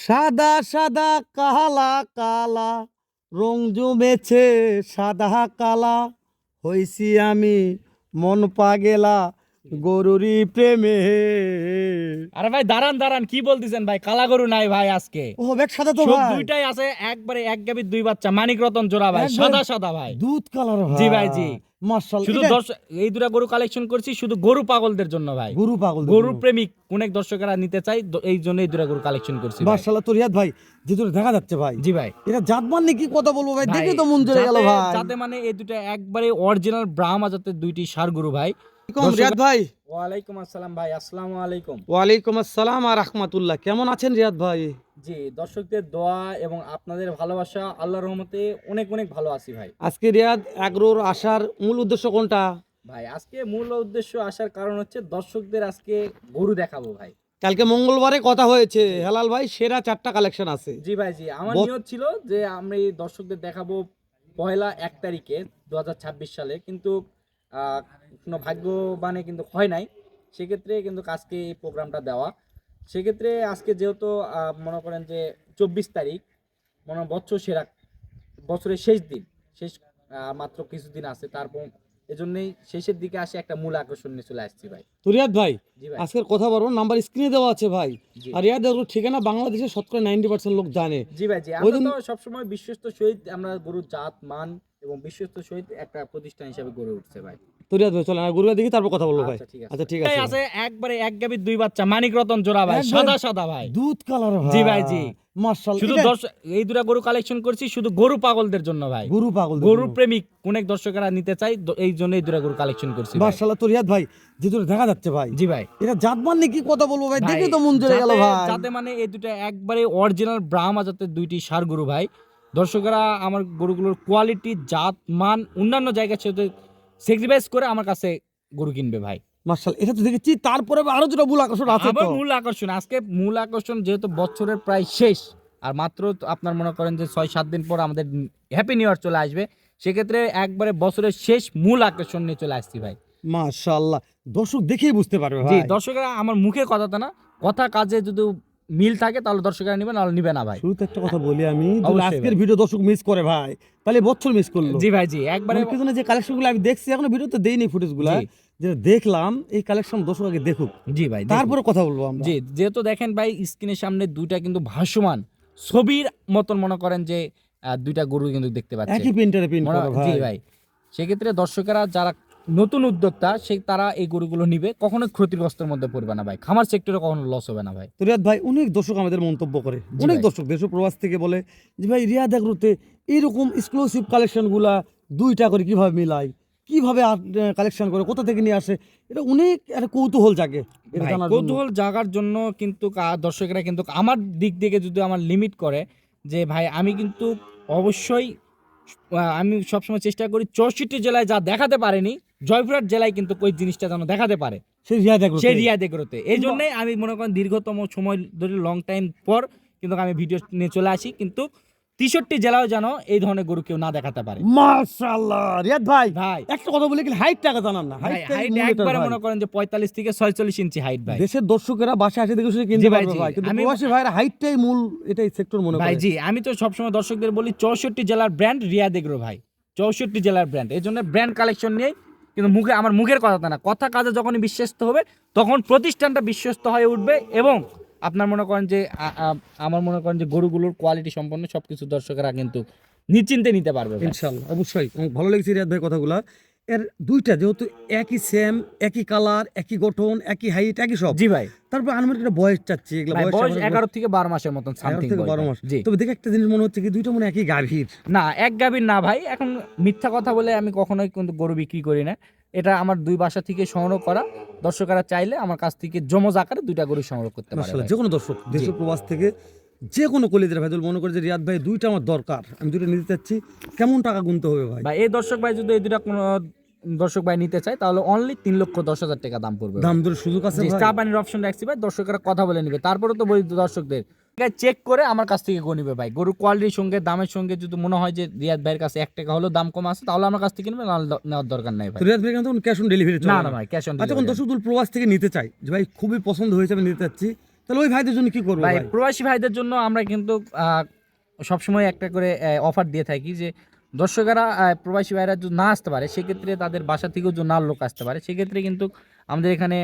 সাদা সাদা কালা কালা রং জমেছে সাদা কালা হইছি আমি মন পাগেলা গরুরি প্রেমে। আরে ভাই দাঁড়ান দাঁড়ান, কি বলতেছেন ভাই? কালা গরু নাই ভাই আজকে। ও বেক সাদা তো সব ভাই, দুইটাই আছে, একবারে এক গাবির দুই বাচ্চা, মানিক রতন জোড়া ভাই, একবারে সাদা সাদা ভাই। দুধ কালার ভাই। জি ভাই জি। মাশাআল্লাহ, শুধু এই দুটা গরু কালেকশন করছি শুধু গরু পাগলদের জন্য ভাই, গরু পাগল গরু প্রেমিক অনেক দর্শকরা নিতে চাই, এই জন্য এই দুটা গরু কালেকশন করছি ভাই। মাশাআল্লাহ। তো রিয়াদ ভাই যেহেতু দেখা যাচ্ছে ভাই, জি ভাই। এটা জাতমান নিয়ে কি কথা বলবো ভাই, দেখে তো মন জুড়ে গেল ভাই। যাতে মানে এই দুটা একবারে অরিজিনাল ব্রাহ্মা জাতের দুইটি ষাঁড় গরু ভাই। রিয়াদ ভাই, ওয়ালাইকুম আসসালাম ভাই, আসসালামু আলাইকুম। ওয়ালাইকুম আসসালাম আর রাহমাতুল্লাহ। কেমন আছেন রিয়াদ ভাই? জি, দর্শকদের দোয়া এবং আপনাদের ভালোবাসা, আল্লাহর রহমতে অনেক অনেক ভালো আছি ভাই। আজকে রিয়াদ এগ্রোর আসার মূল উদ্দেশ্য কোনটা ভাই আজকে মূল উদ্দেশ্য আসার কারণ হচ্ছে দর্শকদের আজকে গরু দেখাবো ভাই। কালকে মঙ্গলবারে কথা হয়েছে, হেলাল ভাই সেরা 4টা কালেকশন আছে। জি ভাই জি, আমার নিয়ত ছিল যে আমরা এই দর্শকদের দেখাবো পয়লা 1 তারিখে 2026 সালে, কিন্তু কোনো ভাগ্যবানে কিন্তু হয় নাই, সেক্ষেত্রে কিন্তু আজকে এই প্রোগ্রামটা দেওয়া। সেক্ষেত্রে আজকে যেহেতু মনে করেন যে 24 তারিখ, মনে হয় বছরের শেষ দিন, শেষ মাত্র কিছুদিন আছে, তারপর এজন্যই শেষের দিকে আসে একটা মূল আকর্ষণ নিয়ে চলে আসছি ভাই। তো রিয়াদ ভাই জি ভাই। আজকের কথা বলবো, নাম্বার স্ক্রিনে দেওয়া আছে ভাই। জি। আর রিয়াদ এগ্রোর ঠিকানা বাংলাদেশের শতকরা 90% লোক জানে। জি ভাই জি, আমরা তো সবসময় বিশ্বস্ত সহিত আমরা গরুর জাত মান এবং বিশ্বস্ত সহিত একটা প্রতিষ্ঠান হিসেবে গড়ে উঠছে ভাই। তো রিয়াদ ভাই চলেন গরুটা দেখি, তারপর কথা বলবো ভাই। আচ্ছা ঠিক আছে। আচ্ছা ঠিক এটাই আছে। আছে একবারে এক গাবির দুই বাচ্চা, মানিক রতন জোড়া ভাই, একবারে সাদা সাদা ভাই। দুধ কালার ভাই। জি ভাই জি। মাশাআল্লাহ, শুধু এই দুটা গরু কালেকশন করছি শুধু গরু পাগলদের জন্য ভাই, গরু পাগল, গরু প্রেমিক অনেক দর্শকরা নিতে চাই, এই জন্য এই দুটা গরু কালেকশন করছি ভাই। মাশাআল্লাহ। তো রিয়াদ ভাই যেহেতু দেখা যাচ্ছে ভাই, জি ভাই। এটা জাতমান নিয়ে কি কথা বলবো ভাই, দেখে তো মন জুড়ে গেল ভাই। যাতে মানে এই দুটা একবারে অরিজিনাল ব্রাহ্মা জাতের দুইটি ষাঁড় গরু ভাই। দর্শকরা আমার গরুগুলোর কোয়ালিটি, জাত মান অন্যান্য জায়গার সাথে স্যাক্রিফাইস করে আমার কাছে গরু কিনবে ভাই। মাশাআল্লাহ, এটা তো দেখেছি, তারপরে আরো যেটা মূল আকর্ষণ আছে আবার তো। মূল আকর্ষণ, আজকে মূল আকর্ষণ যেহেতু বছরের প্রায় শেষ, আর মাত্র আপনার মনে করেন যে 6-7 দিন পর আমাদের হ্যাপি নিউ ইয়ার চলে আসবে, সেক্ষেত্রে একবারে বছরের শেষ মূল আকর্ষণ নিয়ে চলে আসছি ভাই। মাশাআল্লাহ, দর্শক দেখেই বুঝতে পারবে জি, ভাই। দর্শকরা আমার মুখের কথাটা না, কথা কাজে যদি মিল থাকে তাহলে দর্শকরা নিবে, নাহলে নিবে না ভাই। শুরুতে একটা কথা বলি আমি, যদি অবশ্যই আজকের ভাই। ভিডিও দর্শক মিস করে ভাই, তাহলে বছর মিস করলো। জি ভাই জি, একবারে মানে পিছনে যে কালেকশনগুলো আমি দেখছি, এখনো ভিডিওতে দেইনি ফুটেজগুলো, জি। যেটা দেখলাম এই কালেকশন দর্শক আগে দেখুক, জি ভাই, তারপরে কথা বলবো আমরা। জি, যেহেতু দেখেন ভাই স্ক্রিনের সামনে দুইটা কিন্তু ভাসমান ছবির মতন মনে করেন যে দুইটা গরু কিন্তু দেখতে পাচ্ছেন একই প্রিন্টারে প্রিন্ট করা জি ভাই। ভাই। সেক্ষেত্রে দর্শকেরা যারা নতুন উদ্যোক্তা তারা এই গরুগুলো নিবে, কখনো ক্ষতিগ্রস্তের মধ্যে পড়বে না ভাই, খামার সেক্টরে কখনো লস হবে না ভাই। তো রিয়াদ ভাই অনেক দর্শক আমাদের মন্তব্য করে, অনেক ভাই। দর্শক দেশ ও প্রবাস থেকে বলে যে ভাই রিয়াদ এগ্রোতে এইরকম এক্সক্লুসিভ কালেকশনগুলা দুইটা করে কিভাবে মিলায়, কিভাবে কালেকশন করে, কোথা থেকে নিয়ে আসে, এটা অনেক একটা কৌতূহল জাগে। এটা ভাই, জানার জন্য কৌতূহল জাগার জন্য কিন্তু দর্শকেরা কিন্তু আমার দিক থেকে যদি আমার লিমিট করে যে ভাই, আমি কিন্তু অবশ্যই আমি সবসময় চেষ্টা করি 64 জেলায় যা দেখাতে পারেনি জয়পুরহাট জেলায় কিন্তু ওই জিনিসটা যেন দেখাতে পারে সেই রিয়াদ এগ্রোতে। সেই রিয়াদ এগ্রোতে। এই জন্যই আমি মনে করেন দীর্ঘতম সময় ধরে লং টাইম পর কিন্তু আমি ভিডিও নিয়ে চলে আসি, কিন্তু 63 জেলাও যেন এই ধরনের গরু কেউ না দেখাতে পারে। মাশাআল্লাহ রিয়াদ ভাই, ভাই একটা কথা বলে কি, হাইট টাকা জানান না, হাইট হাইট একবারে মনে করেন যে 45 থেকে 46 ইঞ্চি হাইট ভাই। দেশের দর্শকেরা বাসায় আসে দেখে শুনে কিনতে জি ভাই, পারবে জি। ভাই, কিন্তু আমি- প্রবাসী ভাইরা হাইটটাই মূল, এটাই সেক্টর মনে ভাই করে। জি, আমি তো সবসময় দর্শকদের বলি 64 জেলার ব্র্যান্ড রিয়াদ এগ্রো ভাই, 64 জেলার ব্র্যান্ড। এই জন্য ব্র্যান্ড কালেকশন নিয়ে কিন্তু আমার মুখের কথা না, কথা কাজে যখনই বিশ্বস্ত হবে তখন প্রতিষ্ঠানটা বিশ্বস্ত হয়ে উঠবে, এবং আপনার মনে করেন যে আমার মনে করেন যে গরুগুলোর কোয়ালিটি সম্পন্ন সবকিছু দর্শকেরা কিন্তু নিশ্চিন্তে নিতে পারবে ভাই। ইনশাআল্লাহ, অবশ্যই আমার ভালো লেগেছে রিয়াদ ভাই কথাগুলা। এর দুইটা যেহেতু একই সেম, একই কালার, একই গঠন, একই হাইট, একই সব, জি ভাই। তারপর আনুমানিক একটা বয়স চাচ্ছি, এগুলা ভাই, বয়স আমাদের 11 থেকে 12 মাসের মতন 11 সামথিং থেকে 12 মাস। জি। তবে দেখে একটা জিনিস মনে হচ্ছে কি, দুইটা মনে হয় একই গাভীর। না, এক গাভীর না ভাই, এখন মিথ্যা কথা বলে আমি কখনোই কিন্তু গরু বিক্রি করি না। এটা আমার দুই বাসা থেকে সংগ্রহ করা, দর্শকেরা চাইলে আমার কাছ থেকে জমজ আকারে দুইটা গরু সংগ্রহ করতে পারে মাশাআল্লাহ, ভাই। যে কোনো দর্শক দেশ ও প্রবাস থেকে যে কোনো কলিদের ভাই মনে করে যে রিয়াদ ভাই দুইটা আমার দরকার, আমি দুইটা নিতে চাচ্ছি, কেমন টাকা গুনতে হবে ভাই? ভাই এই দর্শক ভাই যদি এই দুটা কোনো দর্শক ভাই নিতে চায় তাহলে অনলি 3,10,000 টাকা দাম পড়বে ভাই। দাম দরের সুযোগ আছে জি, ভাই? চা পানির অপশন রাখছি ভাই, দর্শকেরা কথা বলে নিবে, তারপরে তো বলি দর্শকদের চেক করে আমার কাছ থেকে গো নিবে ভাই। গরু কোয়ালিটির সঙ্গে দামের সঙ্গে যদি মনে হয় যে রিয়াদ ভাইয়ের কাছে 1 টাকা হলেও দাম কম আছে তাহলে আমার কাছ থেকে কিনবে, নাহলে নেওয়ার দরকার নাই ভাই। তো রিয়াদ ভাই কেন ক্যাশ অন ডেলিভারি? না না ভাই, ক্যাশ অন আচ্ছা, কোন দর্শক দূর প্রবাস থেকে নিতে চাই যে ভাই খুবই পছন্দ হয়েছে, আমি নিতে চাচ্ছি, তাহলে ওই ভাইদের জন্য কি করবো ভাই ভাই? প্রবাসী ভাইদের জন্য আমরা কিন্তু সবসময় একটা করে অফার দিয়ে থাকি যে দর্শকেরা প্রবাসী ভাইরা যদি না আসতে পারে সেক্ষেত্রে তাদের বাসা থেকেও যদি না লোক আসতে পারে সেক্ষেত্রে কিন্তু আমাদের এখানে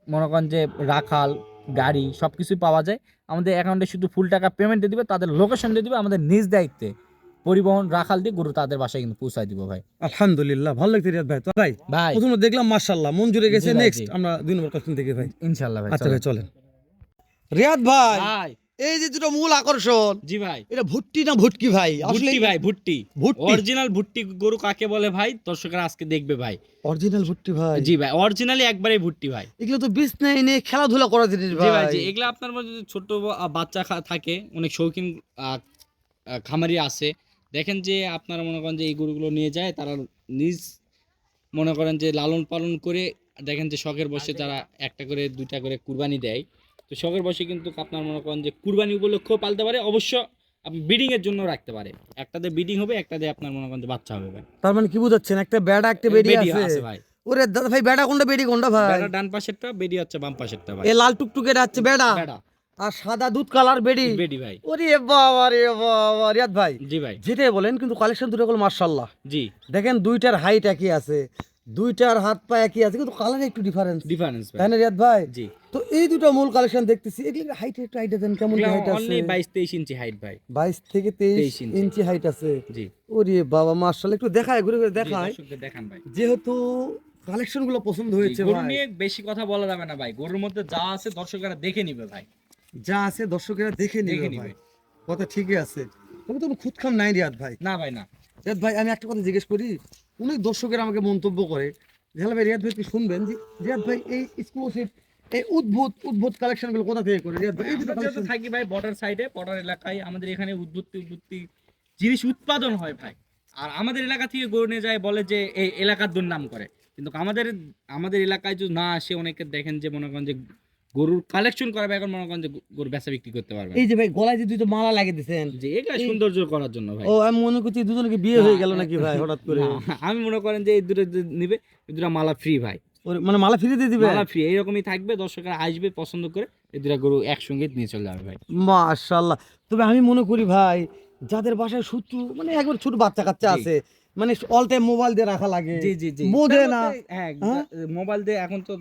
মনে করেন যে রাখাল গাড়ি সব কিছুই পাওয়া যায়। আমাদের অ্যাকাউন্টে শুধু ফুল টাকা পেমেন্ট দিয়ে দিবে, তাদের লোকেশন দিয়ে দিবে, আমাদের নিজ দায়িত্বে পরিবহন রাখাল দিয়ে গরু তাদের বাসায় কিন্তু পৌঁছায় দিব ভাই। আলহামদুলিল্লাহ, ভালো লাগছে রিয়াদ ভাই। তো ভাই ভাই প্রথমে দেখলাম মাশাআল্লাহ মন জুড়ে গেছে, জি ভাই, নেক্সট জি। আমরা 2 নম্বর কালেকশন দেখি ভাই। ইনশাআল্লাহ ভাই। আচ্ছা ভাই চলেন। রিয়াদ ভাই, ভাই এই যে দুটো মূল আকর্ষণ, জি ভাই, এটা ভুট্টি না ভুটকি ভাই? আসলে ভুট্টি ভাই, ভুট্টি ভুট্টি, অরিজিনাল ভুট্টি গরু কাকে বলে ভাই দর্শকরা আজকে দেখবে ভাই। অরিজিনাল ভুট্টি ভাই। জি ভাই, অরিজিনালি একবারে ভুট্টি ভাই। এগুলো তো বিষ নেই, নেই খেলাধুলা করা জিনিস জি ভাই। ভাই, জি এগুলা আপনার মধ্যে যদি ছোট বাচ্চা থাকে, অনেক শৌখিন খামারি আছে, দেখেন যে আপনারা মনে করেন যে এই গরুগুলো নিয়ে যায়, তারা নিজ মনে করেন যে লালন পালন করে, দেখেন যে শখের বসে তারা একটা করে দুইটা করে কুরবানি দেয়। তো শখের বসে কিন্তু আপনার মনে করেন যে কুরবানি উপলক্ষেও পালতে পারে, অবশ্য আপনি ব্রিডিং এর জন্য রাখতে পারে। একটাতে ব্রিডিং হবে, একটাতে আপনার মনে করেন যে বাচ্চা হবে ভাই। তার মানে কি বুঝাচ্ছেন, একটা বেড়া একটা বেড়ি বেডি আছে? ভাই, ওরে দাদা ভাই, বেড়া কোনটা বেড়ি কোনটা ভাই? বেড়া ডান পাশেরটা, বেডি হচ্ছে বাম পাশেরটা ভাই। এ লাল টুকটুকেটা হচ্ছে বেড়া, বেড়া আর সাদা দুধ কালার বেড়ি। বেডি ভাই। ওরে বাবা রে বাবা রিয়াদ ভাই, জি ভাই, যেটাই বলেন কিন্তু কালেকশন দুটো হলো মাশাআল্লাহ। জি দেখেন দুইটার হাইট একই আছে, দুইটার হাত পা একই আছে, কিন্তু কালারে একটু ডিফারেন্স, ডিফারেন্স ভাই। তাই না রিয়াদ ভাই? জি তো এই দুটো মূল কালেকশন দেখতেছি, এগুলো হাইট একটু আইডিয়া দেন, কেমন হাইট আছে? অনলি 22-23 ইঞ্চি হাইট ভাই। 22 থেকে 23 23 ইঞ্চি। ইঞ্চি হাইট আছে। জি ওরে বাবা মাশাআল্লাহ, একটু দেখায়, ঘুরে ঘুরে জি, দেখায়, দর্শকদের দেখান ভাই। যেহেতু কালেকশন গুলো পছন্দ হয়েছে গরু ভাই। নিয়ে বেশি কথা বলা যাবে না ভাই, গরুর মধ্যে যা আছে দর্শকরা দেখে নিবে ভাই। যা আছে দর্শকেরা দেখে দেখে নিবে নিবে। ভাই, কথা ঠিকই আছে। তবে তো খুদ খাম নাই রিয়াদ ভাই। না ভাই না। রিয়াদ ভাই আমি একটা কথা জিজ্ঞেস করি, অনেক দর্শকেরা আমাকে মন্তব্য করে, জালা ভাই রিয়াদ ভাই কি শুনবেন যে রিয়াদ ভাই এই এক্সক্লুসিভ এই উদ্ভুত উদ্ভুত কালেকশন গুলো কোথা থেকে করে রিয়াদ ভাই? এই দুটো আমরা যেহেতু collection- থাকি ভাই বর্ডার সাইডে, বর্ডার এলাকায় আমাদের এখানে উদ্বুত্তি জিনিস উৎপাদন হয় ভাই। আর আমাদের এলাকা থেকে গরু নিয়ে যায়, বলে যে এই এলাকার দুর্নাম করে, কিন্তু আমাদের আমাদের এলাকায় যদি না আসে, অনেকে দেখেন যে মনে করেন যে গরুর কালেকশন করাবে, এখন মনে করেন যে গরু বেচা বিক্রি করতে পারবে। এই যে ভাই গলায় যে দুটো মালা লাগিয়ে দিয়েছেন, যে এগুলা সৌন্দর্য করার জন্য ভাই। ও আমি মনে করছি দুজনকে বিয়ে হয়ে গেল নাকি ভাই হঠাৎ করে? না, আমি মনে করেন যে এই দুটো নিবে, এই দুটো মালা ফ্রি ভাই। ওরে, মানে মালা ফিরিয়ে দিয়ে দিবে? মালা ফ্রি এইরকমই থাকবে, দর্শকরা আসবে পছন্দ করে এই দুটা গরু একসঙ্গে নিয়ে চলে যাবে ভাই। মাশাআল্লাহ। তবে আমি মনে করি ভাই, যাদের বাসায় শত্রু মানে একবার ছোট বাচ্চা কাচ্চা জি। আছে, মানে অল টাইম মোবাইল দিয়ে রাখা লাগে, জি জি জি, বোঝে না। হ্যাঁ, হ্যাঁ? মোবাইল দিয়ে এখন তো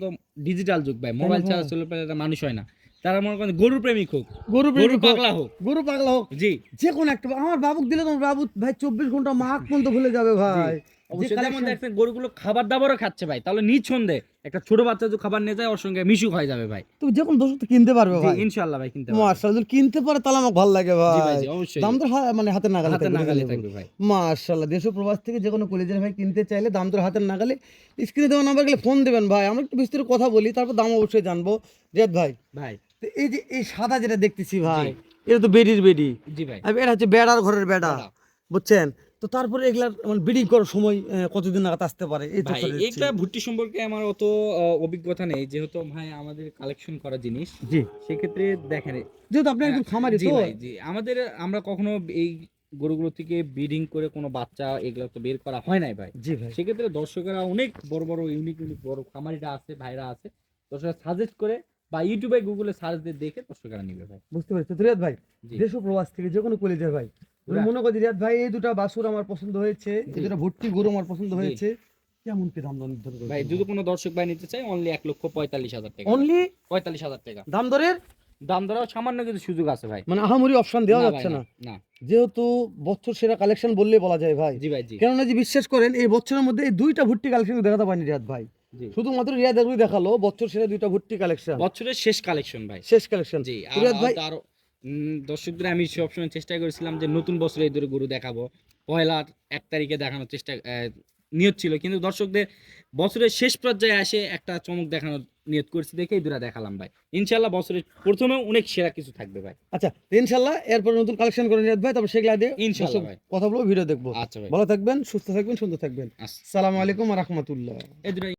ডিজিটাল যুগ ভাই, মোবাইল ছাড়া চলে পেলে একটা মানুষ হয় না। তারা মনে করেন গরুর প্রেমিক হোক, গরু গরু প্রেমিক হোক, পাগলা হোক, গরু পাগলা হোক, জি যে কোনো একটা। আমার বাবুক দিলে তোমার বাবু ভাই 24 ঘন্টা মাখ পর্যন্ত ভুলে যাবে ভাই। অবশ্যই। যে যেমন collection- দেখছেন গরুগুলো খাবার দাবারও খাচ্ছে ভাই, তাহলে নিঃসন্দেহে একটা ছোট বাচ্চা যদি খাবার নিয়ে যায়, ওর সঙ্গে মিশুক হয়ে যাবে ভাই। তুমি যে কোনো দর্শক তো কিনতে পারবে জি ভাই, ইনশাআল্লাহ ভাই, কিনতে পারবে। মাশাআল্লাহ। যদি কিনতে পারে তাহলে আমার ভালো লাগে জি ভাই, ভাই। জি অবশ্যই। দাম তো মানে হাতের নাগালে হাতে থাকবে, নাগালে বুঝলে? থাকবে ভাই। মাশাআল্লাহ। দেশ ও প্রবাস থেকে যে কোনো কলেজের ভাই কিনতে চাইলে দাম তো হাতের নাগালে, স্ক্রিনে দেওয়া নাম্বার গেলে ফোন দেবেন ভাই, আমরা একটু বিস্তারিত কথা বলি, তারপর দাম অবশ্যই জানবো। রিয়াদ ভাই, ভাই তো এই যে এই সাদা যেটা দেখতেছি ভাই, জি। এটা তো বেডির বেডি, জি ভাই, আর এটা হচ্ছে বেড়ার ঘরের বেড়া, বেড়া। বুঝছেন? তো তারপরে এগুলার মানে ব্রিডিং করার সময় কতদিন নাগাদ আসতে পারে এই ভাই তথ্যটা দিচ্ছি। এটা ভুট্টি সম্পর্কে আমার অত অভিজ্ঞতা নেই, যেহেতু ভাই আমাদের কালেকশন করা জিনিস, জি, সেক্ষেত্রে দেখেন যেহেতু আপনি একজন খামারি জি তো। ভাই, জি আমরা কখনো এই গরুগুলো থেকে ব্রিডিং করে কোনো বাচ্চা এগুলো তো বের করা হয় নাই ভাই। জি ভাই, সেক্ষেত্রে দর্শকেরা অনেক বড় বড় ইউনিক বড় খামারিরা আছে, ভাইরা আছে, দর্শকরা সাজেস্ট করে বা ইউটিউবে গুগলে সার্চ দিয়ে দেখে দর্শকরা নিবে ভাই। বুঝতে পারছি। তো রিয়াদ ভাই, জি। দেশ ও প্রবাস থেকে যে কোনো কলেজের ভাই, আমি পুরা। মনে করি রিয়াদ ভাই এই দুটো বাছুর আমার পছন্দ হয়েছে, এই জি। দুটো ভর্তি গরু আমার পছন্দ জি। হয়েছে, কেমন কি দাম দর নির্ধারণ ভাই করবেন? যদি কোনো দর্শক ভাই নিতে চায়, অনলি 1,45,000 টাকা। অনলি 45,000 টাকা দাম দরের দাম ধরাও সামান্য কিছু সুযোগ আছে ভাই। মানে আহামরি অপশন দেওয়া না ভাই, যাচ্ছে না, না যেহেতু বছর সেরা কালেকশন বললেই বলা যায় ভাই। জি ভাই, জি কেননা যে বিশ্বাস করেন এই বছরের মধ্যে এই দুইটা ভর্তি কালেকশন দেখাতে পারিনি রিয়াদ ভাই, জি। শুধুমাত্র রিয়াদ এগুলোই দেখালো বছর সেরা দুইটা ভর্তি কালেকশন, বছরের শেষ কালেকশন ভাই। শেষ কালেকশন। জি। রিয়াদ ভাই, আর দর্শকদের আমি সবসময় চেষ্টা করেছিলাম যে নতুন বছরে এই দুটো গরু দেখাবো, পয়লা 1 তারিখে দেখানোর চেষ্টা নিয়ত ছিল, কিন্তু দর্শকদের বছরের শেষ পর্যায়ে আসে একটা চমক দেখানোর নিয়ত করছি দেখে এই দুটো দেখালাম ভাই। ইনশাআল্লাহ বছরের প্রথমে অনেক সেরা কিছু থাকবে ভাই। আচ্ছা ইনশাল্লাহ এরপর নতুন কালেকশন করে রিয়াদ ভাই, তারপর সেগুলা দিয়ে ইনশাআল্লাহ ভাই। কথা বলবো, ভিডিও দেখবো। আচ্ছা ভাই, ভালো থাকবেন, সুস্থ থাকবেন, সুন্দর থাকবেন। আচ্ছা। আসসালামু আলাইকুম ওয়া রাহমাতুল্লাহ। এই দুটো